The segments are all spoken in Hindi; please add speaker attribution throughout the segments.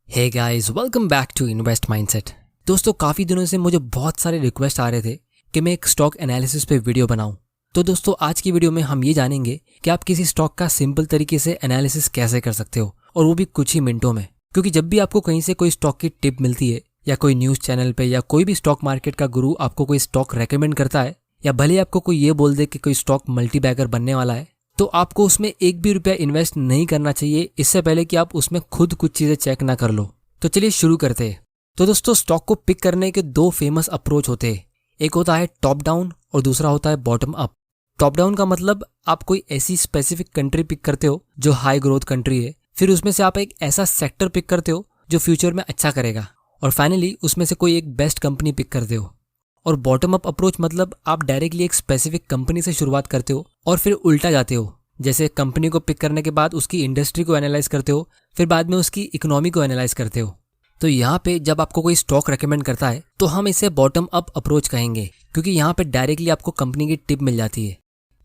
Speaker 1: Hey guys, welcome back to invest mindset. दोस्तों, काफ़ी दिनों से मुझे बहुत सारे रिक्वेस्ट आ रहे थे कि मैं एक स्टॉक एनालिसिस पे वीडियो बनाऊं। तो दोस्तों, आज की वीडियो में हम ये जानेंगे कि आप किसी स्टॉक का सिंपल तरीके से एनालिसिस कैसे कर सकते हो, और वो भी कुछ ही मिनटों में। क्योंकि जब भी आपको कहीं से कोई स्टॉक की टिप मिलती है, या कोई न्यूज़ चैनल पे या कोई भी स्टॉक मार्केट का गुरु आपको कोई स्टॉक रेकमेंड करता है, या भले आपको कोई ये बोल दे कि कोई स्टॉक मल्टी बैगर बनने वाला है, तो आपको उसमें एक भी रुपया इन्वेस्ट नहीं करना चाहिए इससे पहले कि आप उसमें खुद कुछ चीज़ें चेक ना कर लो। तो चलिए शुरू करते हैं। तो दोस्तों, स्टॉक को पिक करने के दो फेमस अप्रोच होते हैं। एक होता है टॉप डाउन और दूसरा होता है बॉटम अप। टॉप डाउन का मतलब आप कोई ऐसी स्पेसिफिक कंट्री पिक करते हो जो हाई ग्रोथ कंट्री है, फिर उसमें से आप एक ऐसा सेक्टर पिक करते हो जो फ्यूचर में अच्छा करेगा, और फाइनली उसमें से कोई एक बेस्ट कंपनी पिक करते हो। और बॉटम अप अप्रोच मतलब आप डायरेक्टली एक स्पेसिफिक कंपनी से शुरुआत करते हो और फिर उल्टा जाते हो। जैसे कंपनी को पिक करने के बाद उसकी इंडस्ट्री को एनालाइज करते हो, फिर बाद में उसकी इकोनॉमी को एनालाइज करते हो। तो यहाँ पे जब आपको कोई स्टॉक रेकमेंड करता है तो हम इसे बॉटम अप अप्रोच कहेंगे, क्योंकि यहाँ पे डायरेक्टली आपको कंपनी की टिप मिल जाती है।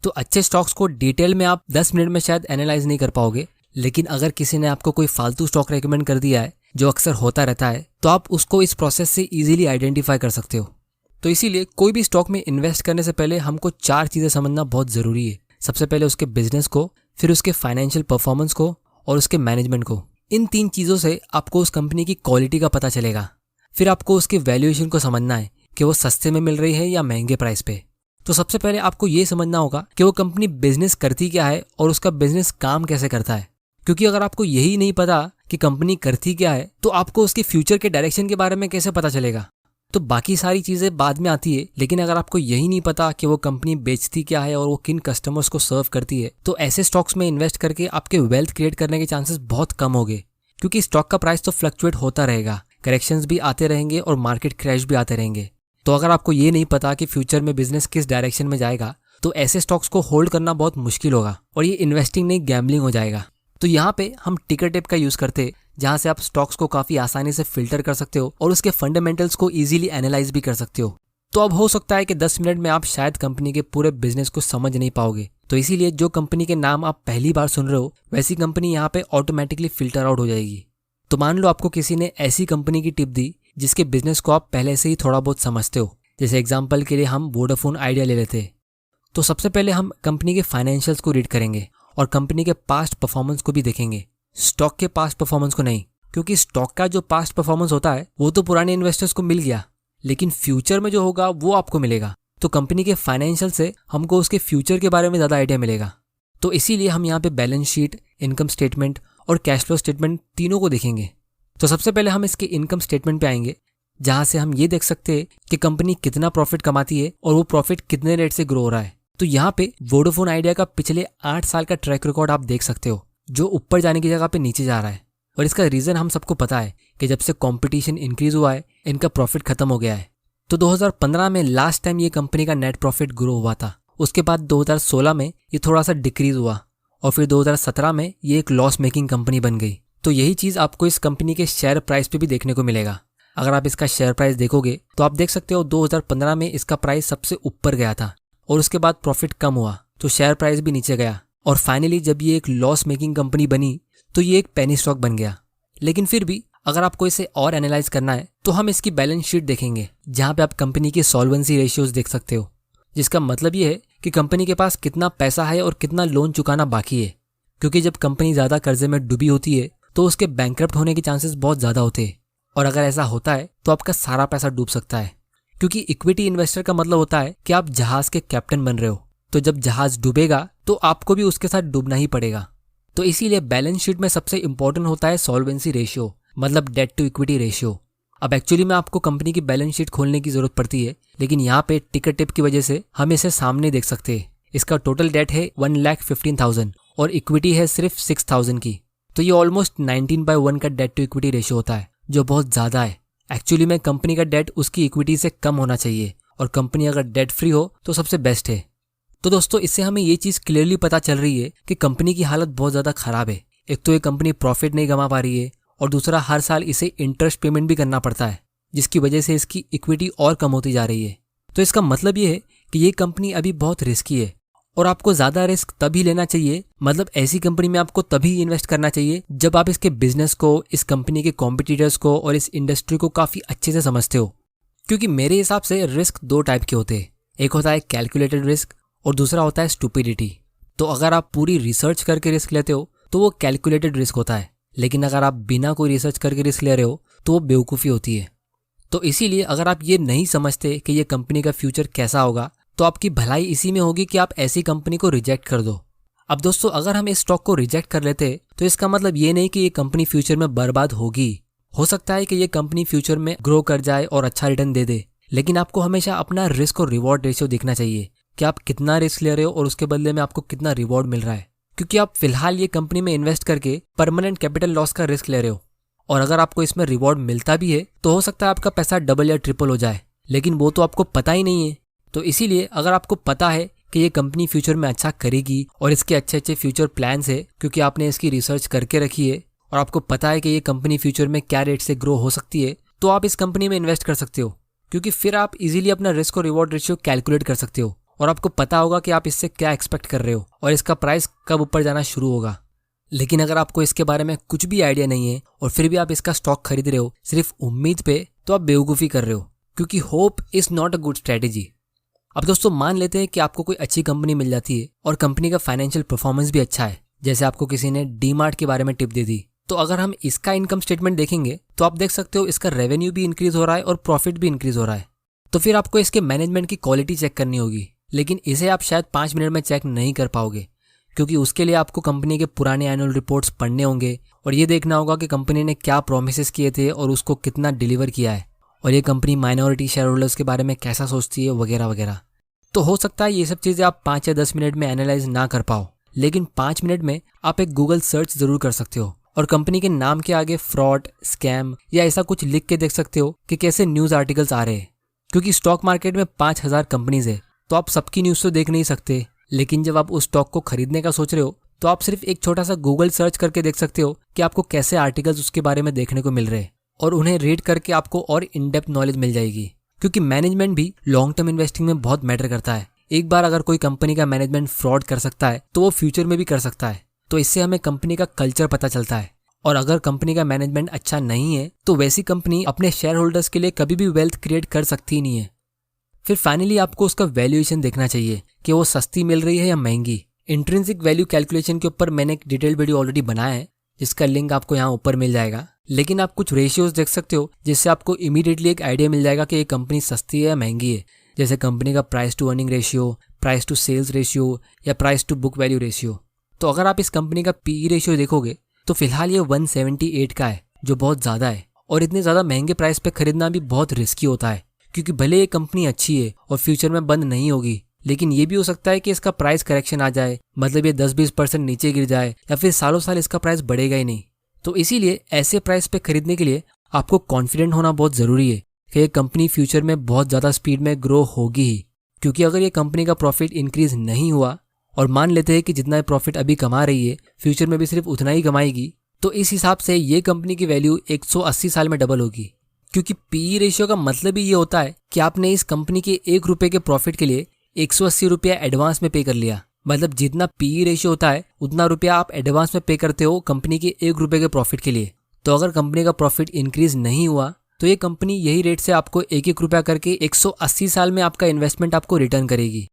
Speaker 1: तो अच्छे स्टॉक्स को डिटेल में आप 10 मिनट में शायद एनालाइज नहीं कर पाओगे, लेकिन अगर किसी ने आपको कोई फालतू स्टॉक रेकमेंड कर दिया है, जो अक्सर होता रहता है, तो आप उसको इस प्रोसेस से ईजिली आइडेंटिफाई कर सकते हो। तो इसीलिए कोई भी स्टॉक में इन्वेस्ट करने से पहले हमको 4 चीज़ें समझना बहुत ज़रूरी है। सबसे पहले उसके बिजनेस को, फिर उसके फाइनेंशियल परफॉर्मेंस को, और उसके मैनेजमेंट को। इन 3 चीज़ों से आपको उस कंपनी की क्वालिटी का पता चलेगा। फिर आपको उसकी वैल्यूएशन को समझना है कि वो सस्ते में मिल रही है या महंगे प्राइस पे। तो सबसे पहले आपको ये समझना होगा कि वो कंपनी बिजनेस करती क्या है और उसका बिजनेस काम कैसे करता है। क्योंकि अगर आपको यही नहीं पता कि कंपनी करती क्या है, तो आपको उसके फ्यूचर के डायरेक्शन के बारे में कैसे पता चलेगा। तो बाकी सारी चीज़ें बाद में आती है, लेकिन अगर आपको यही नहीं पता कि वो कंपनी बेचती क्या है और वो किन कस्टमर्स को सर्व करती है, तो ऐसे स्टॉक्स में इन्वेस्ट करके आपके वेल्थ क्रिएट करने के चांसेस बहुत कम हो गए। क्योंकि स्टॉक का प्राइस तो फ्लक्चुएट होता रहेगा, करेक्शंस भी आते रहेंगे और मार्केट क्रैश भी आते रहेंगे। तो अगर आपको ये नहीं पता कि फ्यूचर में बिजनेस किस डायरेक्शन में जाएगा, तो ऐसे स्टॉक्स को होल्ड करना बहुत मुश्किल होगा, और ये इन्वेस्टिंग नहीं गैम्बलिंग हो जाएगा। तो यहाँ पे हम टिकर टेप का यूज़ करते हैं, जहाँ से आप स्टॉक्स को काफ़ी आसानी से फिल्टर कर सकते हो और उसके फंडामेंटल्स को इजीली एनालाइज भी कर सकते हो। तो अब हो सकता है कि 10 मिनट में आप शायद कंपनी के पूरे बिजनेस को समझ नहीं पाओगे, तो इसीलिए जो कंपनी के नाम आप पहली बार सुन रहे हो, वैसी कंपनी यहाँ पे ऑटोमेटिकली फिल्टर आउट हो जाएगी। तो मान लो आपको किसी ने ऐसी कंपनी की टिप दी जिसके बिजनेस को आप पहले से ही थोड़ा बहुत समझते हो। जैसे एग्जाम्पल के लिए हम वोडाफोन आइडिया ले लेते हैं। तो सबसे पहले हम कंपनी के फाइनेंशियल्स को रीड करेंगे और कंपनी के पास्ट परफॉर्मेंस को भी देखेंगे, स्टॉक के पास्ट परफॉर्मेंस को नहीं। क्योंकि स्टॉक का जो पास्ट परफॉर्मेंस होता है वो तो पुराने इन्वेस्टर्स को मिल गया, लेकिन फ्यूचर में जो होगा वो आपको मिलेगा। तो कंपनी के फाइनेंशियल से हमको उसके फ्यूचर के बारे में ज़्यादा आइडिया मिलेगा। तो इसीलिए हम यहाँ पे बैलेंस शीट, इनकम स्टेटमेंट और कैश फ्लो स्टेटमेंट तीनों को देखेंगे। तो सबसे पहले हम इसके इनकम स्टेटमेंट पे आएंगे, जहाँ से हम ये देख सकते हैं कि कंपनी कितना प्रॉफिट कमाती है और वो प्रॉफिट कितने रेट से ग्रो हो रहा है। तो यहाँ पे वोडाफोन आइडिया का पिछले 8 साल का ट्रैक रिकॉर्ड आप देख सकते हो, जो ऊपर जाने की जगह पे नीचे जा रहा है। और इसका रीज़न हम सबको पता है कि जब से कंपटीशन इंक्रीज हुआ है, इनका प्रॉफिट खत्म हो गया है। तो 2015 में लास्ट टाइम ये कंपनी का नेट प्रॉफिट ग्रो हुआ था। उसके बाद 2016 में ये थोड़ा सा डिक्रीज हुआ, और फिर 2017 में ये एक लॉस मेकिंग कंपनी बन गई। तो यही चीज़ आपको इस कंपनी के शेयर प्राइस पे भी देखने को मिलेगा। अगर आप इसका शेयर प्राइस देखोगे तो आप देख सकते हो 2015 में इसका प्राइस सबसे ऊपर गया था, और उसके बाद प्रॉफिट कम हुआ तो शेयर प्राइस भी नीचे गया, और फाइनली जब ये एक लॉस मेकिंग कंपनी बनी तो ये एक पेनी स्टॉक बन गया। लेकिन फिर भी अगर आपको इसे और एनालाइज करना है तो हम इसकी बैलेंस शीट देखेंगे, जहाँ पे आप कंपनी की सॉल्वेंसी रेशियोज देख सकते हो, जिसका मतलब ये है कि कंपनी के पास कितना पैसा है और कितना लोन चुकाना बाकी है। क्योंकि जब कंपनी ज़्यादा कर्जे में डूबी होती है तो उसके बैंकरप्ट होने के चांसेस बहुत ज़्यादा होते हैं, और अगर ऐसा होता है तो आपका सारा पैसा डूब सकता है। क्योंकि इक्विटी इन्वेस्टर का मतलब होता है कि आप जहाज के कैप्टन बन रहे हो, तो जब जहाज डूबेगा तो आपको भी उसके साथ डूबना ही पड़ेगा। तो इसीलिए बैलेंस शीट में सबसे इंपॉर्टेंट होता है सॉल्वेंसी रेशियो, मतलब डेट टू इक्विटी रेशियो। अब एक्चुअली में आपको कंपनी की बैलेंस शीट खोलने की जरूरत पड़ती है, लेकिन यहाँ पे टिकर टिप की वजह से हम इसे सामने देख सकते हैं। इसका टोटल डेट है 1,15,000 और इक्विटी है सिर्फ 6,000 की। तो ये ऑलमोस्ट 19/1 का डेट टू इक्विटी रेशियो होता है, जो बहुत ज़्यादा है। एक्चुअली में कंपनी का डेट उसकी इक्विटी से कम होना चाहिए, और कंपनी अगर डेट फ्री हो तो सबसे बेस्ट है। तो दोस्तों, इससे हमें ये चीज़ क्लियरली पता चल रही है कि कंपनी की हालत बहुत ज़्यादा ख़राब है। एक तो ये कंपनी प्रॉफिट नहीं कमा पा रही है, और दूसरा हर साल इसे इंटरेस्ट पेमेंट भी करना पड़ता है, जिसकी वजह से इसकी इक्विटी और कम होती जा रही है। तो इसका मतलब ये है कि ये कंपनी अभी बहुत रिस्की है, और आपको ज़्यादा रिस्क तभी लेना चाहिए, मतलब ऐसी कंपनी में आपको तभी इन्वेस्ट करना चाहिए जब आप इसके बिजनेस को, इस कंपनी के कॉम्पिटिटर्स को और इस इंडस्ट्री को काफ़ी अच्छे से समझते हो। क्योंकि मेरे हिसाब से रिस्क दो टाइप के होते हैं, एक होता है कैलकुलेटेड रिस्क और दूसरा होता है स्टुपिडिटी। तो अगर आप पूरी रिसर्च करके रिस्क लेते हो तो वो कैलकुलेटेड रिस्क होता है, लेकिन अगर आप बिना कोई रिसर्च करके रिस्क ले रहे हो तो वो बेवकूफ़ी होती है। तो इसीलिए अगर आप ये नहीं समझते कि ये कंपनी का फ्यूचर कैसा होगा तो आपकी भलाई इसी में होगी कि आप ऐसी कंपनी को रिजेक्ट कर दो। अब दोस्तों, अगर हम इस स्टॉक को रिजेक्ट कर लेते तो इसका मतलब ये नहीं कि ये कंपनी फ्यूचर में बर्बाद होगी। हो सकता है कि ये कंपनी फ्यूचर में ग्रो कर जाए और अच्छा रिटर्न दे दे, लेकिन आपको हमेशा अपना रिस्क और रिवॉर्ड रेशियो देखना चाहिए कि आप कितना रिस्क ले रहे हो और उसके बदले में आपको कितना रिवॉर्ड मिल रहा है। क्योंकि आप फिलहाल ये कंपनी में इन्वेस्ट करके परमानेंट कैपिटल लॉस का रिस्क ले रहे हो, और अगर आपको इसमें रिवॉर्ड मिलता भी है तो हो सकता है आपका पैसा डबल या ट्रिपल हो जाए, लेकिन वो तो आपको पता ही नहीं है। तो इसीलिए अगर आपको पता है कि ये कंपनी फ्यूचर में अच्छा करेगी और इसके अच्छे अच्छे फ्यूचर प्लान्स है, क्योंकि आपने इसकी रिसर्च करके रखी है और आपको पता है कि ये कंपनी फ्यूचर में क्या रेट से ग्रो हो सकती है, तो आप इस कंपनी में इन्वेस्ट कर सकते हो। क्योंकि फिर आप इजीली अपना रिस्क और रिवॉर्ड रेशियो कैलकुलेट कर सकते हो और आपको पता होगा कि आप इससे क्या एक्सपेक्ट कर रहे हो और इसका प्राइस कब ऊपर जाना शुरू होगा। लेकिन अगर आपको इसके बारे में कुछ भी आइडिया नहीं है और फिर भी आप इसका स्टॉक खरीद रहे हो सिर्फ उम्मीद पे, तो आप बेवकूफ़ी कर रहे हो, क्योंकि hope is not a good strategy. अब दोस्तों, मान लेते हैं कि आपको कोई अच्छी कंपनी मिल जाती है और कंपनी का फाइनेंशियल परफॉर्मेंस भी अच्छा है, जैसे आपको किसी ने डीमार्ट के बारे में टिप दे दी। तो अगर हम इसका इनकम स्टेटमेंट देखेंगे तो आप देख सकते हो इसका रेवेन्यू भी इंक्रीज हो रहा है और प्रॉफिट भी इंक्रीज हो रहा है। तो फिर आपको इसके मैनेजमेंट की क्वालिटी चेक करनी होगी, लेकिन इसे आप शायद 5 मिनट में चेक नहीं कर पाओगे, क्योंकि उसके लिए आपको कंपनी के पुराने एनुअल रिपोर्ट्स पढ़ने होंगे और ये देखना होगा कि कंपनी ने क्या प्रोमिसेस किए थे और उसको कितना डिलीवर किया है, और ये कंपनी माइनॉरिटी शेयर होल्डर्स के बारे में कैसा सोचती है वगैरह वगैरह। तो हो सकता है ये सब चीज़ें आप 5 या 10 मिनट में एनालाइज ना कर पाओ, लेकिन 5 मिनट में आप एक गूगल सर्च ज़रूर कर सकते हो और कंपनी के नाम के आगे फ्रॉड, स्कैम या ऐसा कुछ लिख के देख सकते हो कि कैसे न्यूज़ आर्टिकल्स आ रहे हैं। क्योंकि स्टॉक मार्केट में 5000 कंपनीज है, तो आप सबकी न्यूज़ तो देख नहीं सकते, लेकिन जब आप उस स्टॉक को खरीदने का सोच रहे हो तो आप सिर्फ एक छोटा सा गूगल सर्च करके देख सकते हो कि आपको कैसे आर्टिकल्स उसके बारे में देखने को मिल रहे हैं, और उन्हें रीड करके आपको और इन डेप्थ नॉलेज मिल जाएगी। क्योंकि मैनेजमेंट भी लॉन्ग टर्म इन्वेस्टिंग में बहुत मैटर करता है। एक बार अगर कोई कंपनी का मैनेजमेंट फ्रॉड कर सकता है तो वो फ्यूचर में भी कर सकता है, तो इससे हमें कंपनी का कल्चर पता चलता है। और अगर कंपनी का मैनेजमेंट अच्छा नहीं है तो वैसी कंपनी अपने शेयर होल्डर्स के लिए कभी भी वेल्थ क्रिएट कर सकती ही नहीं है। फिर फाइनली आपको उसका वैल्यूएशन देखना चाहिए कि वो सस्ती मिल रही है या महंगी। इंट्रिंसिक वैल्यू कैलकुलेशन के ऊपर मैंने एक डिटेल वीडियो ऑलरेडी बनाया है, जिसका लिंक आपको यहाँ ऊपर मिल जाएगा। लेकिन आप कुछ रेशियोज देख सकते हो जिससे आपको इमीडिएटली एक आइडिया मिल जाएगा कि ये कंपनी सस्ती है या महंगी है, जैसे कंपनी का price to earning ratio, price to sales ratio या price to book value ratio. तो अगर आप इस कंपनी का पीई रेशियो देखोगे तो फिलहाल ये 178 का है, जो बहुत ज़्यादा है, और इतने ज़्यादा महंगे प्राइस पे खरीदना भी बहुत रिस्की होता है। क्योंकि भले ये कंपनी अच्छी है और फ्यूचर में बंद नहीं होगी, लेकिन ये भी हो सकता है कि इसका प्राइस करेक्शन आ जाए, मतलब ये 10-20% नीचे गिर जाए, या फिर सालों साल इसका प्राइस बढ़ेगा ही नहीं। तो इसीलिए ऐसे प्राइस पे खरीदने के लिए आपको कॉन्फिडेंट होना बहुत ज़रूरी है कि ये कंपनी फ्यूचर में बहुत ज़्यादा स्पीड में ग्रो होगी ही। क्योंकि अगर ये कंपनी का प्रॉफिट इंक्रीज नहीं हुआ, और मान लेते हैं कि जितना प्रॉफिट अभी कमा रही है फ्यूचर में भी सिर्फ उतना ही कमाएगी, तो इस हिसाब से ये कंपनी की वैल्यू 180 साल में डबल होगी। क्योंकि पीई रेशियो का मतलब ही ये होता है कि आपने इस कंपनी के 1 रुपये के प्रॉफिट के लिए 180 रुपया एडवांस में पे कर लिया। मतलब जितना पीई रेशियो होता है उतना रुपया आप एडवांस में पे करते हो कंपनी के 1 रुपये के प्रॉफिट के लिए। तो अगर कंपनी का प्रॉफिट इंक्रीज नहीं हुआ तो ये कंपनी यही रेट से आपको 1-1 रुपया करके 180 साल में आपका इन्वेस्टमेंट आपको रिटर्न करेगी।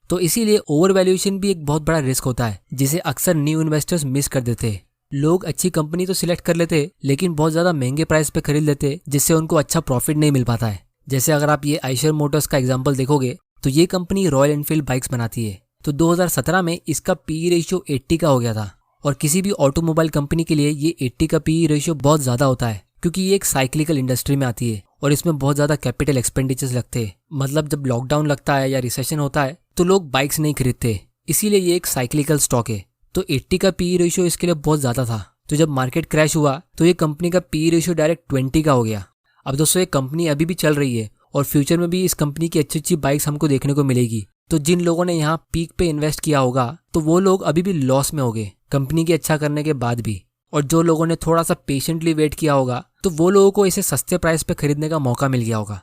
Speaker 1: तो इसीलिए ओवर वैल्यूएशन भी एक बहुत बड़ा रिस्क होता है, जिसे अक्सर न्यू इन्वेस्टर्स मिस कर देते हैं। लोग अच्छी कंपनी तो सिलेक्ट कर लेते हैं, लेकिन बहुत ज़्यादा महंगे प्राइस पे खरीद लेते हैं, जिससे उनको अच्छा प्रॉफिट नहीं मिल पाता है। जैसे अगर आप ये आइशर मोटर्स का एग्जांपल देखोगे तो ये कंपनी रॉयल एनफील्ड बाइक्स बनाती है। तो 2017 में इसका पीई रेशियो 80 का हो गया था, और किसी भी ऑटोमोबाइल कंपनी के लिए ये 80 का पीई रेशियो बहुत ज़्यादा होता है, क्योंकि ये एक साइक्लिकल इंडस्ट्री में आती है और इसमें बहुत ज़्यादा कैपिटल एक्सपेंडिचर्स लगते हैं। मतलब जब लॉकडाउन लगता है या रिसेशन होता है तो लोग बाइक्स नहीं खरीदते, इसीलिए ये एक साइक्लिकल स्टॉक है। तो 80 का पीई रेशियो इसके लिए बहुत ज़्यादा था। तो जब मार्केट क्रैश हुआ तो ये कंपनी का पीई रेशियो डायरेक्ट 20 का हो गया। अब दोस्तों, ये कंपनी अभी भी चल रही है और फ्यूचर में भी इस कंपनी की अच्छी अच्छी बाइक्स हमको देखने को मिलेगी। तो जिन लोगों ने यहाँ पीक पे इन्वेस्ट किया होगा तो वो लोग अभी भी लॉस में होंगे कंपनी के अच्छा करने के बाद भी, और जो लोगों ने थोड़ा सा पेशेंटली वेट किया होगा तो वो लोगों को इसे सस्ते प्राइस पे खरीदने का मौका मिल गया होगा।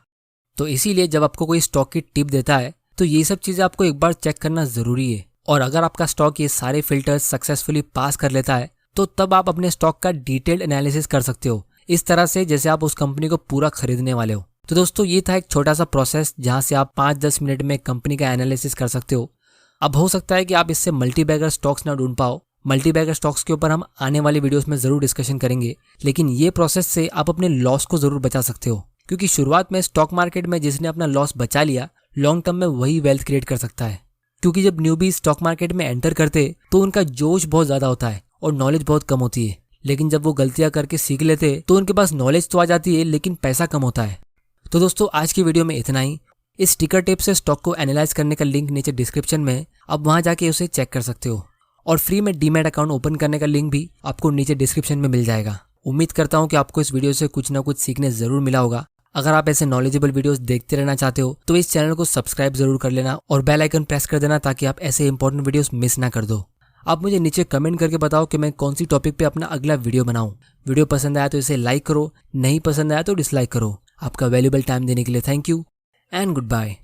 Speaker 1: तो इसीलिए जब आपको कोई स्टॉक की टिप देता है तो ये सब चीज़ें आपको एक बार चेक करना ज़रूरी है। और अगर आपका स्टॉक ये सारे फिल्टर्स सक्सेसफुली पास कर लेता है तो तब आप अपने स्टॉक का डिटेल्ड एनालिसिस कर सकते हो, इस तरह से जैसे आप उस कंपनी को पूरा खरीदने वाले हो। तो दोस्तों ये था एक छोटा सा प्रोसेस जहां से आप 5-10 मिनट में कंपनी का एनालिसिस कर सकते हो। अब हो सकता है कि आप इससे मल्टीबैगर स्टॉक्स ना ढूंढ पाओ, मल्टीबैगर स्टॉक्स के ऊपर हम आने वाली वीडियोस में जरूर डिस्कशन करेंगे, लेकिन ये प्रोसेस से आप अपने लॉस को जरूर बचा सकते हो, क्योंकि शुरुआत में स्टॉक मार्केट में जिसने अपना लॉस बचा लिया लॉन्ग टर्म में वही वेल्थ क्रिएट कर सकता है। क्योंकि जब न्यूबी स्टॉक मार्केट में एंटर करते तो उनका जोश बहुत ज्यादा होता है और नॉलेज बहुत कम होती है, लेकिन जब वो गलतियां करके सीख लेते तो उनके पास नॉलेज तो आ जाती है लेकिन पैसा कम होता है। तो दोस्तों आज की वीडियो में इतना ही। इस स्टिकर टेप से स्टॉक को एनालाइज करने का लिंक नीचे डिस्क्रिप्शन में है, आप वहां जाके उसे चेक कर सकते हो, और फ्री में डीमैट अकाउंट ओपन करने का लिंक भी आपको नीचे डिस्क्रिप्शन में मिल जाएगा। उम्मीद करता हूं कि आपको इस वीडियो से कुछ ना कुछ सीखने जरूर मिला होगा। अगर आप ऐसे नॉलेजेबल वीडियोस देखते रहना चाहते हो तो इस चैनल को सब्सक्राइब जरूर कर लेना और बेल आइकन प्रेस कर देना ताकि आप ऐसे इंपॉर्टेंट वीडियोस मिस ना कर दो। आप मुझे नीचे कमेंट करके बताओ कि मैं कौन सी टॉपिक पे अपना अगला वीडियो बनाऊं। वीडियो पसंद आया तो इसे लाइक करो, नहीं पसंद आया तो डिसलाइक करो। आपका वैल्यूएबल टाइम देने के लिए thank you and good bye.